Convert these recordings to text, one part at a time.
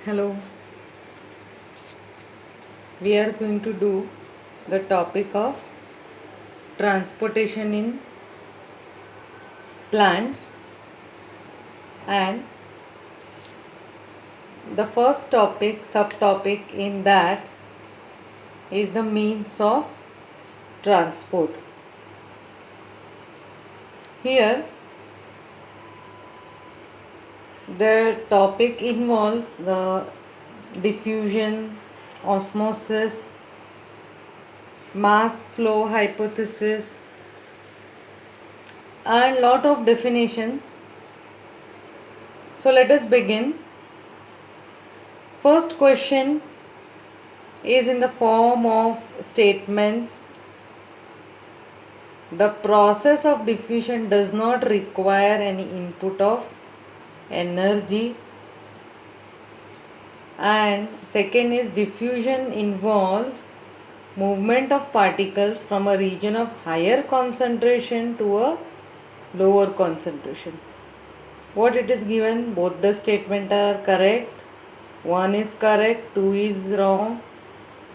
Hello, we are going to do the topic of transportation in plants, and the first topic, subtopic in that is the means of transport. Here, the topic involves the diffusion, osmosis, mass flow hypothesis, and lot of definitions. So let us begin. First question is in the form of statements. The process of diffusion does not require any input of energy, and second is diffusion involves movement of particles from a region of higher concentration to a lower concentration. What it is given, both the statement are correct. One is correct, two is wrong,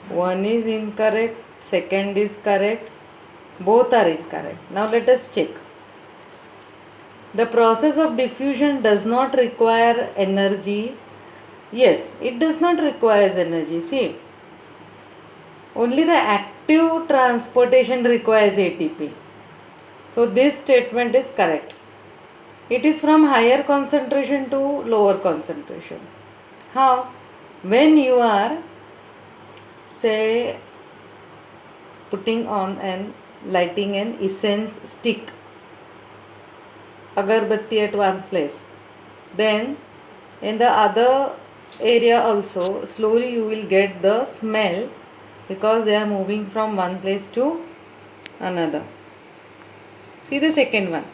one is incorrect, second is correct, both are incorrect. Now let us check. The process of diffusion does not require energy. Yes, it does not require energy. See, only the active transportation requires ATP. So this statement is correct. It is from higher concentration to lower concentration. How? When you are, say, putting on and lighting an incense stick, agarbatti at one place, then in the other area also slowly you will get the smell because they are moving from one place to another. See the second one.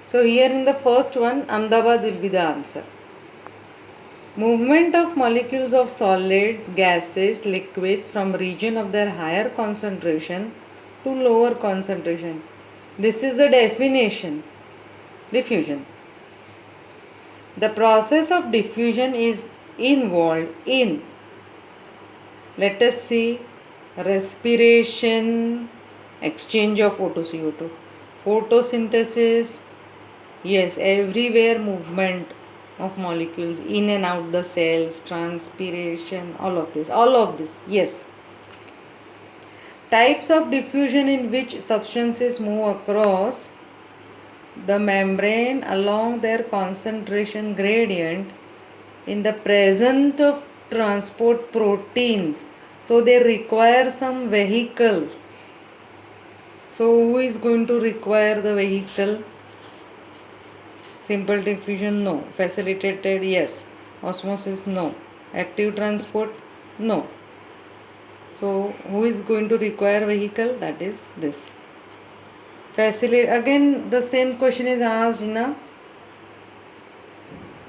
So here in the first one, Ahmedabad will be the answer. Movement of molecules of solids, gases, liquids from region of their higher concentration to lower concentration. This is the definition. Diffusion. The process of diffusion is involved in, let us see, respiration, exchange of O2, CO2, photosynthesis, yes, everywhere movement of molecules in and out the cells, transpiration, all of this, yes. Types of diffusion in which substances move across the membrane along their concentration gradient in the presence of transport proteins. So they require some vehicle. So who is going to require the vehicle? Simple diffusion, no. Facilitated, yes. Osmosis, no. Active transport, no. So who is going to require vehicle? That is this. Again the same question is asked in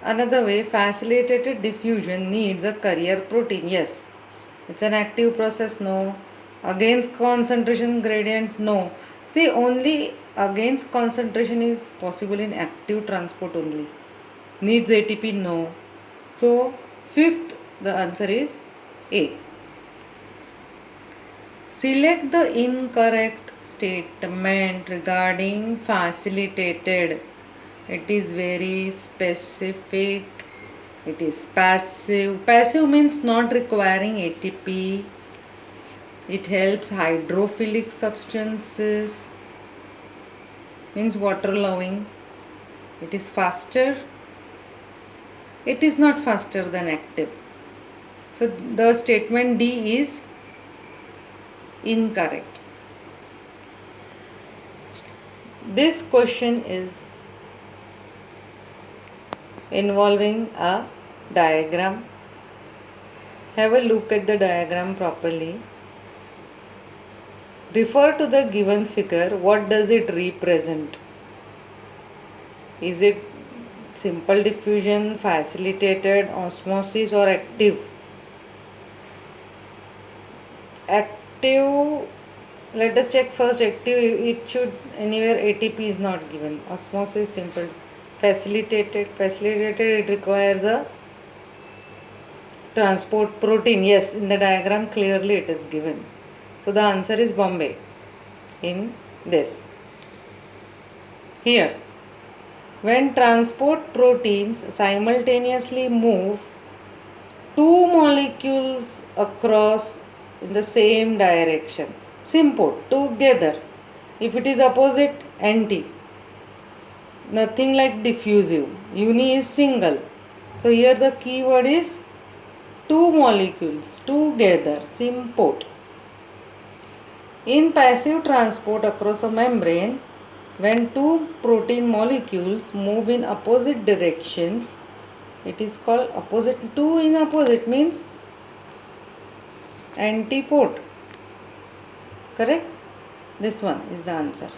another way. Facilitated diffusion needs a carrier protein. Yes. It's an active process, no. Against concentration gradient, no. See, only against concentration is possible in active transport only. Needs ATP, no. So fifth, the answer is A. Select the incorrect statement regarding facilitated. It is very specific. It is passive. Passive means not requiring ATP. It helps hydrophilic substances. Means water loving. It is faster. It is not faster than active. So the statement D is incorrect. This question is involving a diagram. Have a look at the diagram properly. Refer to the given figure. What does it represent? Is it simple diffusion, facilitated, osmosis, or active? Active, let us check first. Active, it should anywhere ATP is not given. Osmosis, simple. Facilitated, it requires a transport protein. Yes, in the diagram clearly it is given. So the answer is Bombay in this. Here, when transport proteins simultaneously move two molecules across in the same direction, symport together. If it is opposite, anti. Nothing like diffusive. Uni is single. So here the key word is two molecules together, symport. In passive transport across a membrane, when two protein molecules move in opposite directions, it is called opposite. Two in opposite means antipode. Correct? This one is the answer.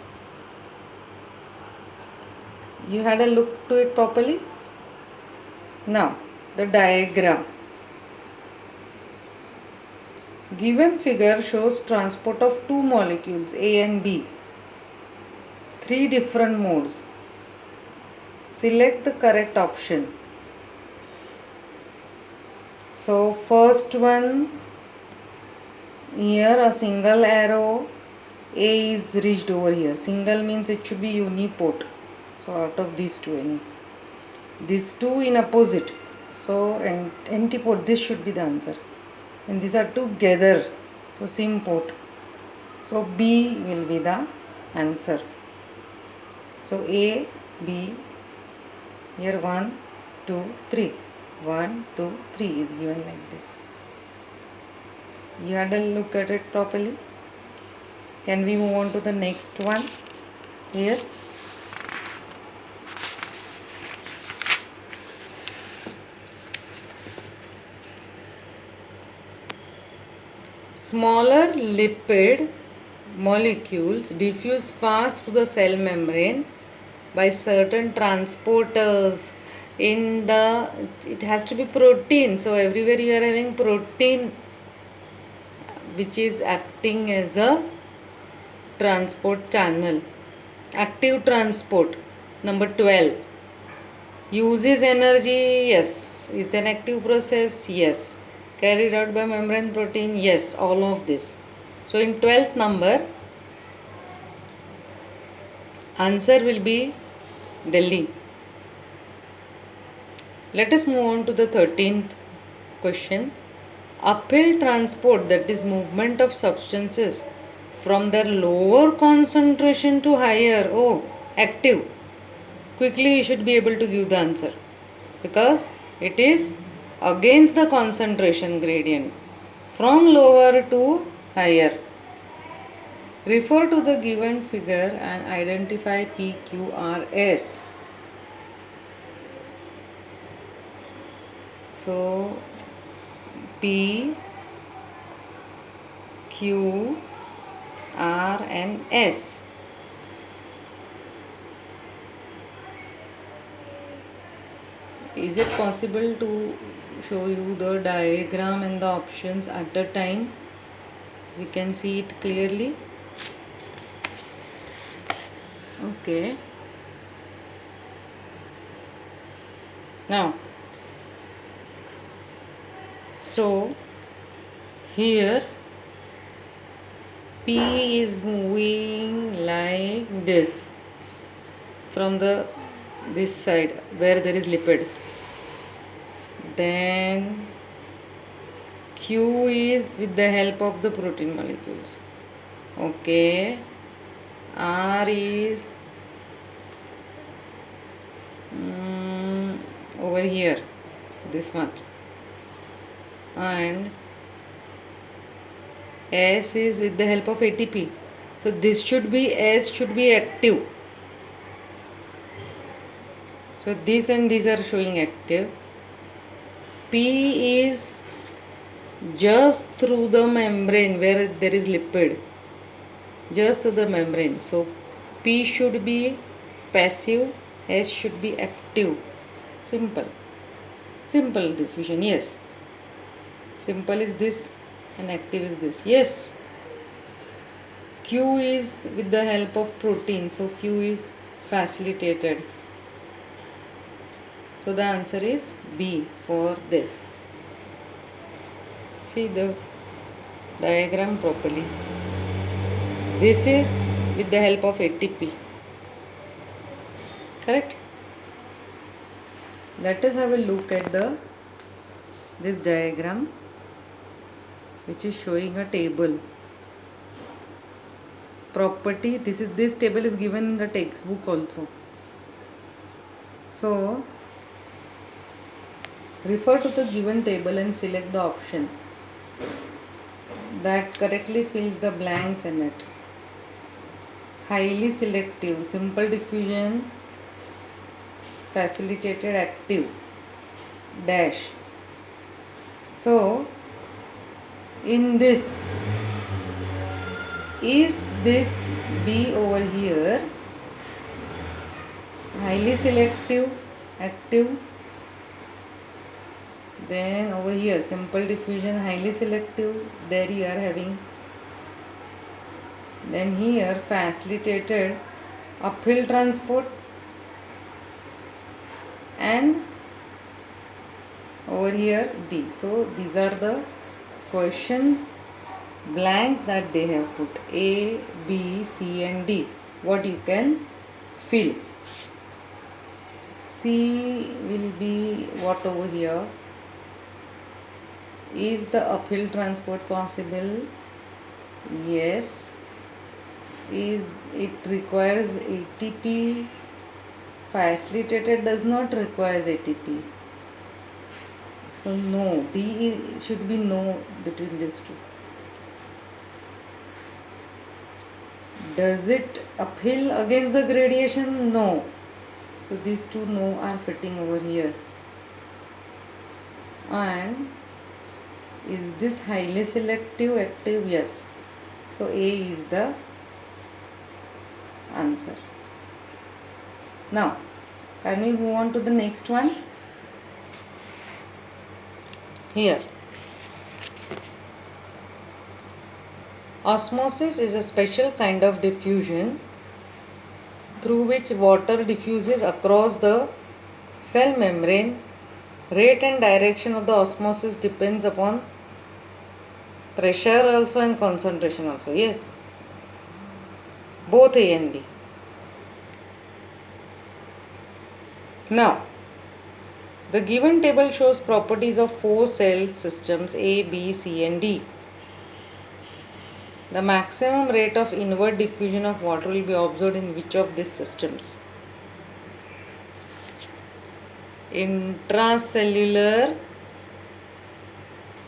You had a look to it properly? Now, the diagram. Given figure shows transport of two molecules A and B. Three different modes. Select the correct option. So first one, here a single arrow, A is reached over here. Single means it should be uniport. So out of these two, any. These two in opposite. So antipode, this should be the answer. And these are together. So symport. So B will be the answer. So A, B, here 1, 2, 3. 1, 2, 3 is given like this. You had a look at it properly. Can we move on to the next one? Here. Smaller lipid molecules diffuse fast through the cell membrane by certain transporters. It has to be protein. So everywhere you are having protein which is acting as a transport channel. Active transport. Number 12. Uses energy. Yes. It's an active process. Yes. Carried out by membrane protein. Yes. All of this. So in 12th number, answer will be Delhi. Let us move on to the 13th question. Uphill transport, that is movement of substances from their lower concentration to higher. Oh, active. Quickly you should be able to give the answer because it is against the concentration gradient from lower to higher. Refer to the given figure and identify PQRS. So P, Q, R and S. Is it possible to show you the diagram and the options at a time? We can see it clearly. Okay. Now, so here P is moving like this from this side where there is lipid. Then Q is with the help of the protein molecules. Okay. R is over here, this much. And S is with the help of ATP. So this should be, S should be active. So this and these are showing active. P is just through the membrane where there is lipid. Just through the membrane. So P should be passive, S should be active. Simple. Simple diffusion, yes. Simple is this and active is this. Yes. Q is with the help of protein. So Q is facilitated. So the answer is B for this. see the diagram properly. This is with the help of ATP, correct? Let us have a look at this diagram, which is showing a table. Property, this table is given in the textbook also. So refer to the given table and select the option that correctly fills the blanks in it. Highly selective, simple diffusion, facilitated active, dash. So in this, is this B over here highly selective, active? Then over here simple diffusion, highly selective, there you are having. Then here facilitated uphill transport, and over here D. So these are the questions blanks that they have put, A, B, C and D. What you can fill. C will be what over here? Is the uphill transport possible? Yes. Is it requires ATP? Facilitated does not require ATP. So no, D should be no between these two. Does it uphill against the gradation? No. So these two no are fitting over here. And is this highly selective, active? Yes. So A is the answer. Now, can we move on to the next one? Here. Osmosis is a special kind of diffusion through which water diffuses across the cell membrane. Rate and direction of the osmosis depends upon pressure also and concentration also. Yes, both A and B. Now, the given table shows properties of 4 cell systems A, B, C and D. The maximum rate of inward diffusion of water will be observed in which of these systems? Intracellular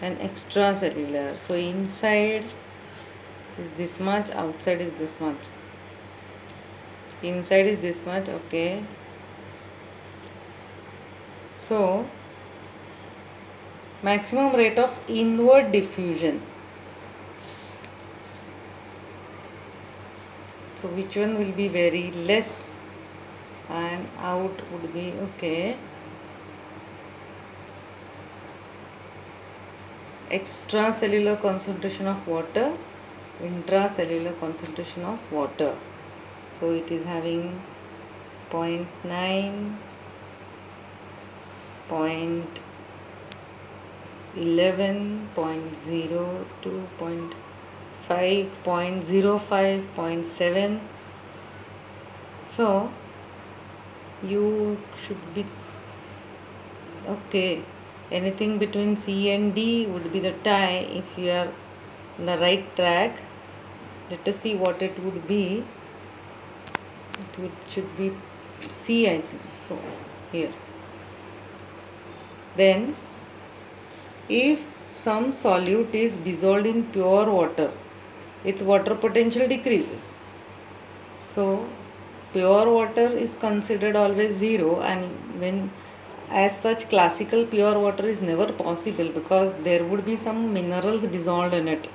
and extracellular. So inside is this much, outside is this much. Inside is this much, okay. So maximum rate of inward diffusion. So which one will be very less and out would be okay. Extracellular concentration of water, intracellular concentration of water. So it is having 0.9, 0.11, 0.02, 0.5, 0.05, 0.7. So you should be okay. Anything between C and D would be the tie if you are on the right track. Let us see what it would be. Should be C, I think. So here. Then if some solute is dissolved in pure water, its water potential decreases. So pure water is considered always 0, and when as such classical pure water is never possible because there would be some minerals dissolved in it.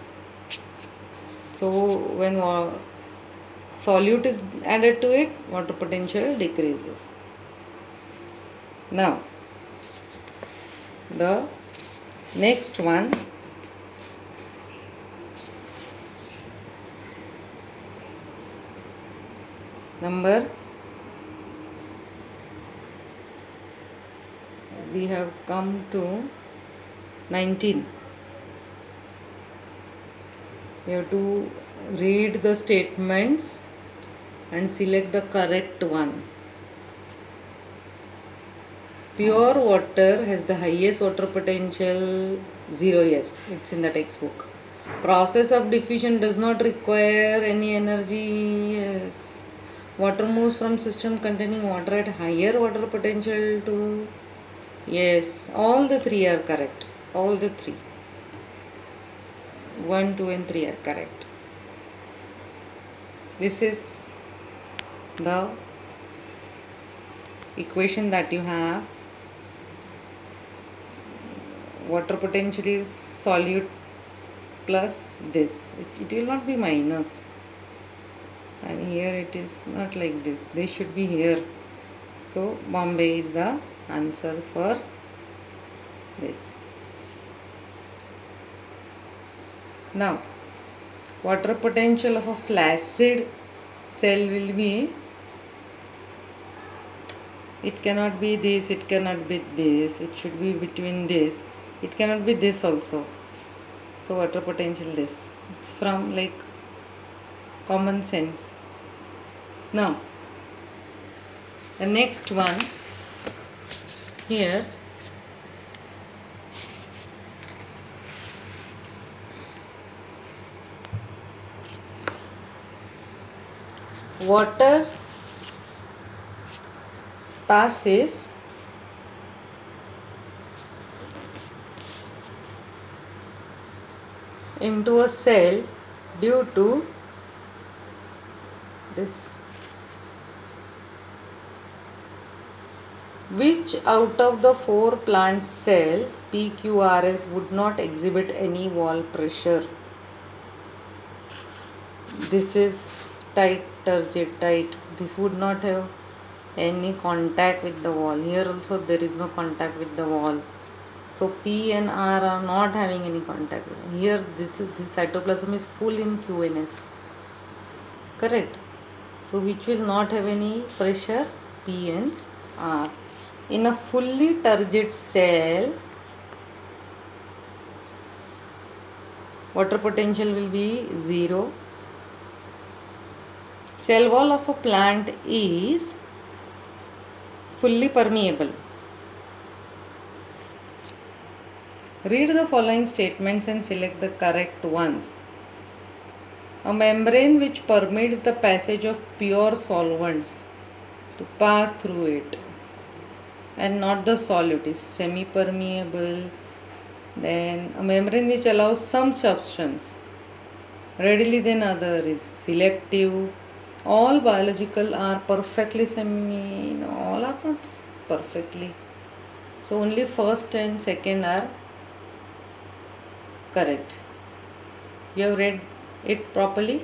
So when solute is added to it, water potential decreases. Now the next one, number, we have come to 19. You have to read the statements and select the correct one. Pure water has the highest water potential 0. Yes, it's in the textbook. Process of diffusion does not require any energy. Yes. Water moves from system containing water at higher water potential to. Yes, all the three are correct. All the three. 1, 2, and 3 are correct. This is the equation that you have. Water potential is solute plus this. It will not be minus. And here it is not like this. This should be here. So Bombay is the answer for this. Now, water potential of a flaccid cell will be, it cannot be this, it cannot be this, it should be between this, it cannot be this also. So water potential this. It's from like common sense. Now, the next one here. Water passes into a cell due to this. Which out of the 4 plant cells PQRS would not exhibit any wall pressure? This is tight, turgid, tight. This would not have any contact with the wall. Here also there is no contact with the wall. So P and R are not having any contact. Here this cytoplasm is full in QNS. Correct. So which will not have any pressure? P and R. In a fully turgid cell, water potential will be 0. Cell wall of a plant is fully permeable. Read the following statements and select the correct ones. A membrane which permits the passage of pure solvents to pass through it and not the solute is semi-permeable. Then a membrane which allows some substance readily than other is selective. All biological are perfectly all are not perfectly. So only first and second are correct. You have read it properly?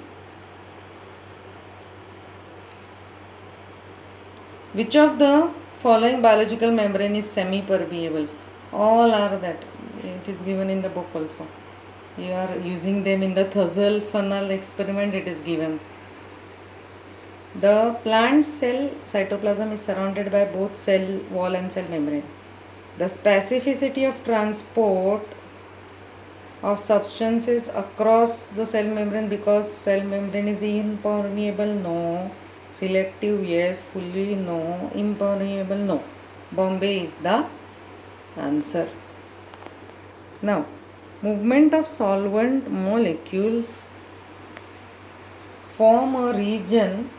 Which of the following biological membrane is semi-permeable? All are that. It is given in the book also. You are using them in the Thurzel funnel experiment, it is given. The plant cell cytoplasm is surrounded by both cell wall and cell membrane. The specificity of transport of substances across the cell membrane, because cell membrane is impermeable, no. Selective, yes. Fully, no. Impermeable, no. Bombay is the answer. Now, movement of solvent molecules form a region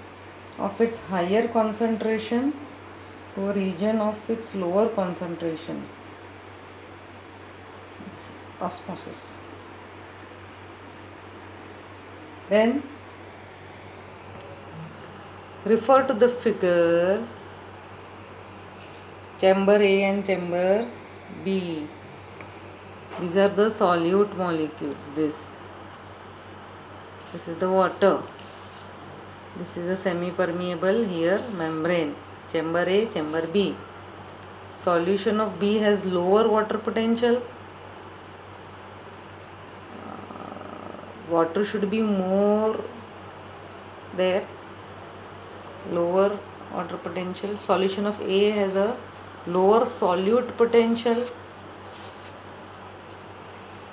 of its higher concentration to a region of its lower concentration. It's osmosis. Then refer to the figure, chamber A and chamber B. These are the solute molecules. This is the water. This is a semi-permeable here membrane. Chamber A, chamber B. Solution of B has lower water potential. Water should be more there. Lower water potential. Solution of A has a lower solute potential.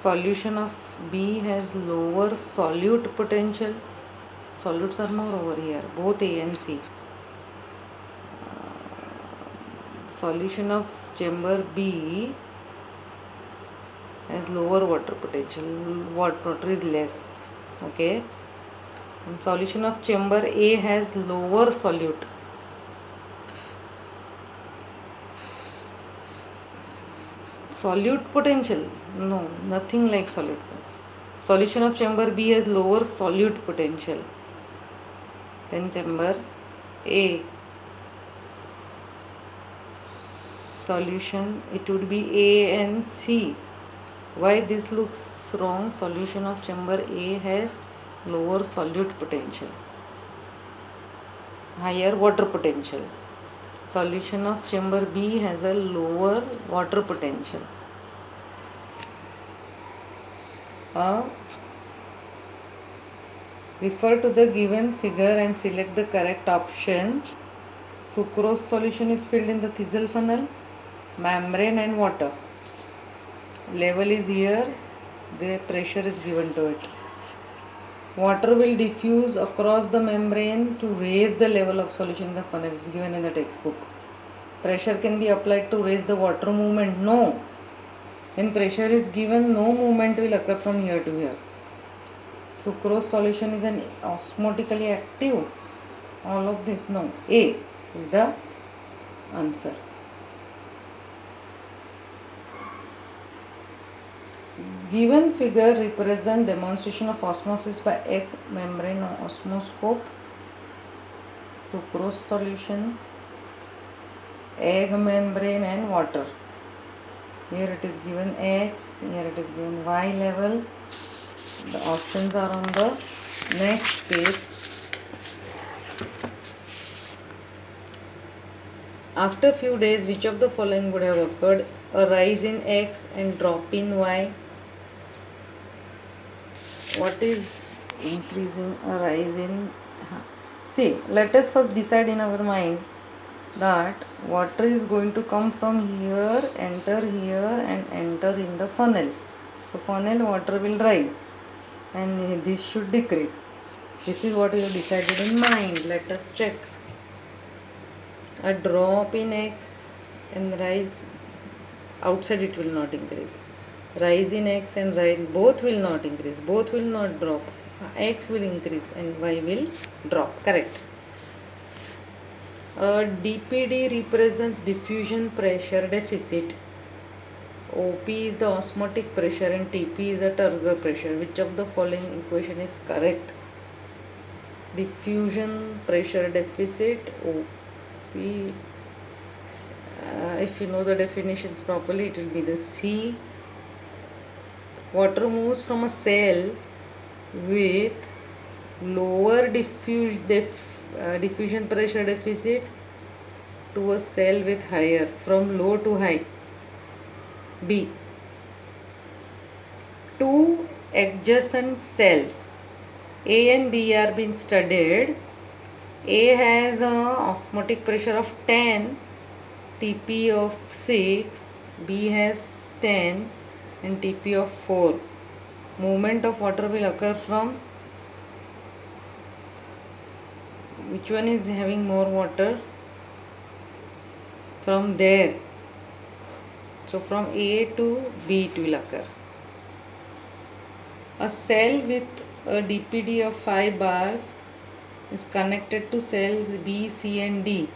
Solution of B has lower solute potential. Solutes are more over here, both A and C. Solution of chamber B has lower water potential. Water is less. Okay. And solution of chamber A has lower solute. Solute potential? No, nothing like solute. Solution of chamber B has lower solute potential than chamber A. Solution, it would be A and C. Why this looks wrong? Solution of chamber A has lower solute potential, higher water potential. Solution of chamber B has a lower water potential. Refer to the given figure and select the correct option. Sucrose solution is filled in the Thissell funnel, membrane and water. Level is here, the pressure is given to it. Water will diffuse across the membrane to raise the level of solution in the funnel. It is given in the textbook. Pressure can be applied to raise the water movement. No. When pressure is given, no movement will occur from here to here. Sucrose solution is an osmotically active. All of this, no. A is the answer. Given figure represent demonstration of osmosis by egg membrane or osmoscope. Sucrose solution, egg membrane and water. Here it is given X, here it is given Y level. The options are on the next page. After few days, which of the following would have occurred? A rise in X and drop in Y. What is increasing? A rise in... See, let us first decide in our mind that water is going to come from here, enter here and enter in the funnel. So funnel water will rise and this should decrease. This is what you have decided in mind. Let us check. A drop in X and rise outside, it will not increase. Rise in X and rise, both will not increase, both will not drop. X will increase and Y will drop. Correct. DPD represents diffusion pressure deficit. OP is the osmotic pressure and TP is the turgor pressure. Which of the following equation is correct? Diffusion pressure deficit, OP. If you know the definitions properly, it will be the C. Water moves from a cell with lower diffusion pressure deficit to a cell with higher, from low to high. B. Two adjacent cells A and B are being studied. A has a osmotic pressure of 10, TP of 6, B has 10 and TP of 4. Movement of water will occur from which one is having more water? From there. So from A to B it will occur. A cell with a DPD of 5 bars is connected to cells B, C and D.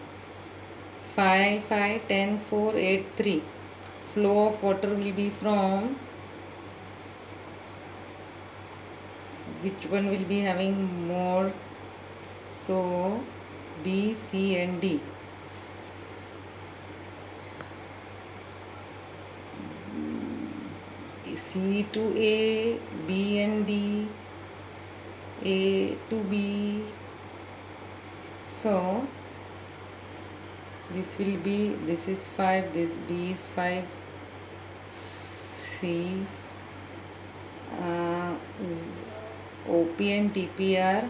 5, 5, 10, 4, 8, 3. Flow of water will be from which one will be having more? So B, C and D. C to A, B and D, A to B. So this will be, this is 5, this D is 5, C, OP and TP are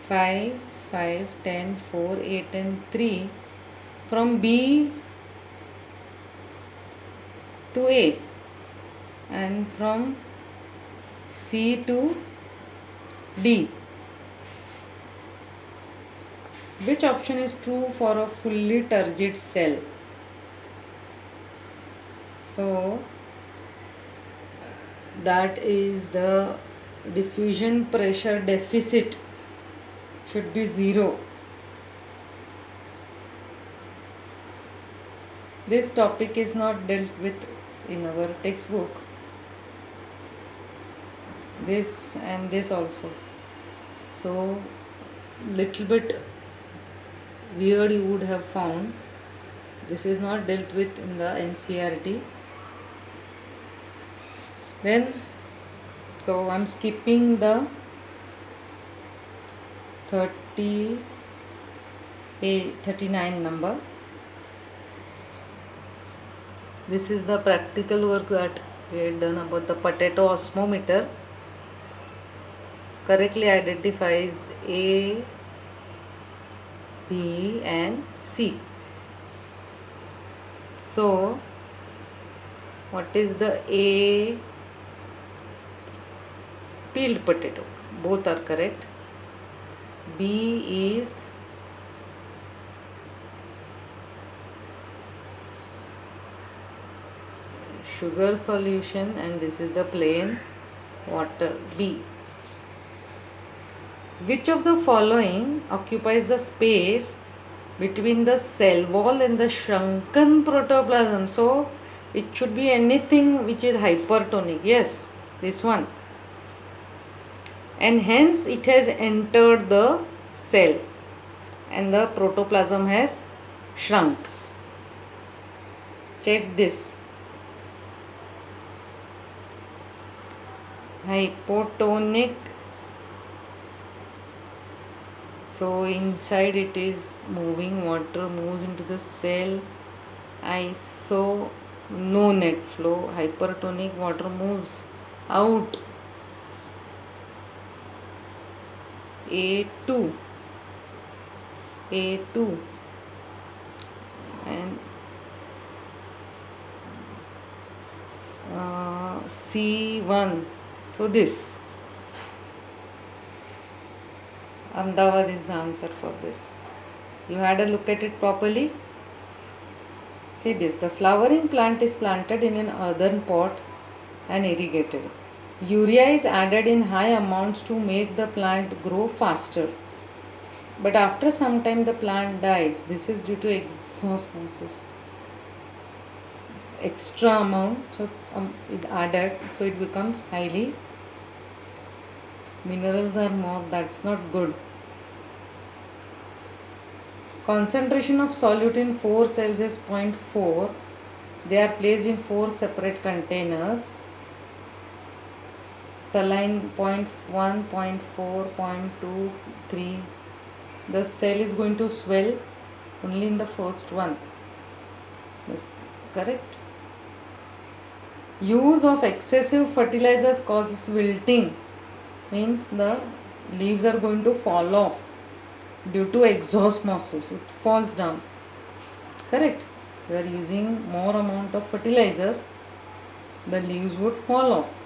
5, 5, 10, 4, 8 and 3. From B to A and from C to D. Which option is true for a fully turgid cell? So that is the diffusion pressure deficit should be 0. This topic is not dealt with in our textbook. This and this also. So little bit weird you would have found. This is not dealt with in the NCERT. Then, so I'm skipping the 39 number. This is the practical work that we had done about the potato osmometer. Correctly identifies A, B and C. So, what is the A? Peeled potato. Both are correct. B is sugar solution and this is the plain water, B. Which of the following occupies the space between the cell wall and the shrunken protoplasm? So it should be anything which is hypertonic. Yes, this one. And hence it has entered the cell and the protoplasm has shrunk. Check this. Hypotonic. So inside it is moving, water moves into the cell. No net flow. Hypertonic, water moves out. A2 and C1. So this Ahmedabad is the answer for this. You had a look at it properly. See this, the flowering plant is planted in an earthen pot and irrigated. Urea is added in high amounts to make the plant grow faster. But after some time the plant dies. This is due to exosmosis. Extra amount is added, so it becomes highly. Minerals are more, that's not good. Concentration of solute in 4 cells is 0.4. They are placed in 4 separate containers. Saline 0.1, 0.4, 0.2, 3. The cell is going to swell only in the first one. Correct? Use of excessive fertilizers causes wilting. Means the leaves are going to fall off due to exosmosis. It falls down. Correct? We are using more amount of fertilizers, the leaves would fall off.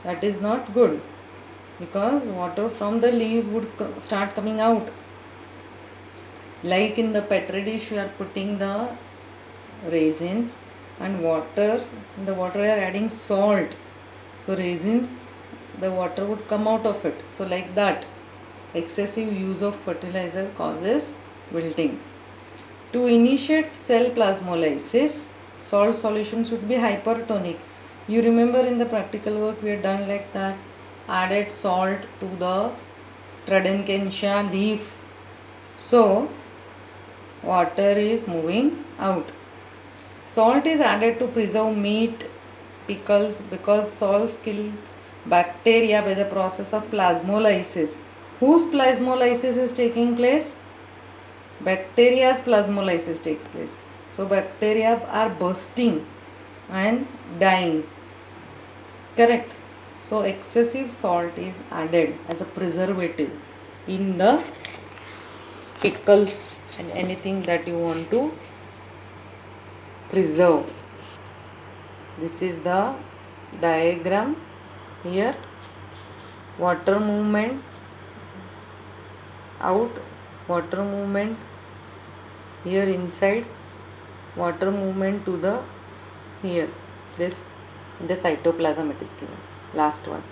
That is not good because water from the leaves would start coming out. Like in the petri dish, you are putting the raisins and water. In the water, you are adding salt. So raisins, the water would come out of it. So like that, excessive use of fertilizer causes wilting. To initiate cell plasmolysis, salt solution should be hypertonic. You remember in the practical work we had done like that. Added salt to the Tridentgentia leaf. So water is moving out. Salt is added to preserve meat, pickles because salts kill bacteria by the process of plasmolysis. Whose plasmolysis is taking place? Bacteria's plasmolysis takes place. So bacteria are bursting and dying. Correct? So excessive salt is added as a preservative in the pickles and anything that you want to preserve. This is the diagram here water movement out, water movement here inside, water movement to the here, this the cytoplasm it is given, last one.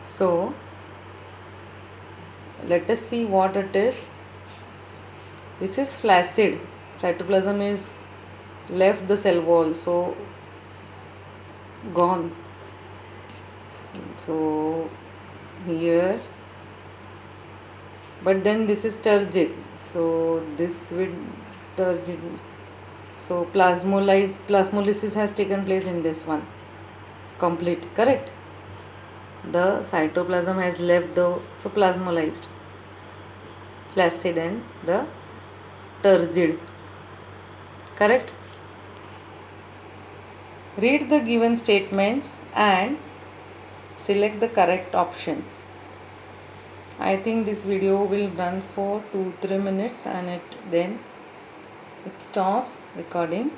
So let us see what it is. This is flaccid, cytoplasm is left the cell wall, so gone. So here, but then this is turgid, so this will turgid, so plasmolysis has taken place in this one, complete, correct. The cytoplasm has left the, so plasmolized, flaccid and the turgid, correct. Read the given statements and select the correct option. I think this video will run for 2-3 minutes and then it stops recording.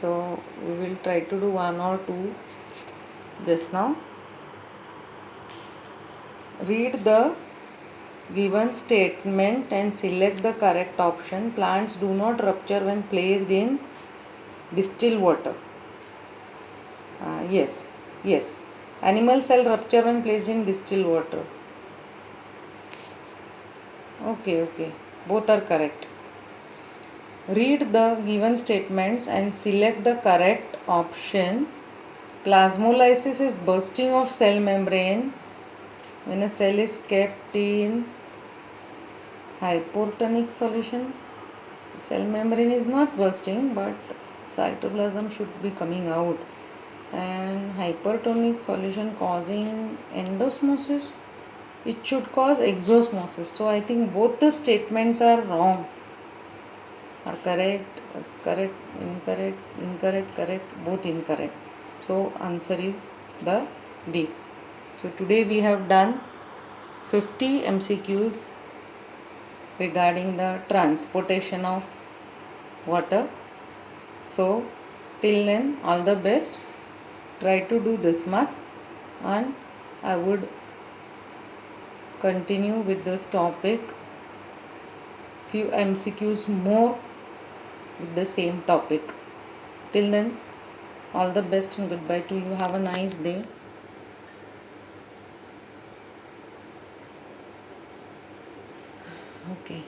So we will try to do 1 or 2 just now. Read the given statement and select the correct option. Plants do not rupture when placed in distilled water. Yes. Animal cell rupture when placed in distilled water. Okay. Both are correct. Read the given statements and select the correct option. Plasmolysis is bursting of cell membrane when a cell is kept in hypertonic solution. Cell membrane is not bursting, but cytoplasm should be coming out. And hypertonic solution causing endosmosis, it should cause exosmosis. So I think both the statements are wrong, are correct, incorrect, both incorrect. So answer is the D. So today we have done 50 MCQs regarding the transportation of water. So till then, all the best. Try to do this much and I would continue with this topic, few MCQs more with the same topic. Till then, all the best and goodbye to you. Have a nice day. Okay.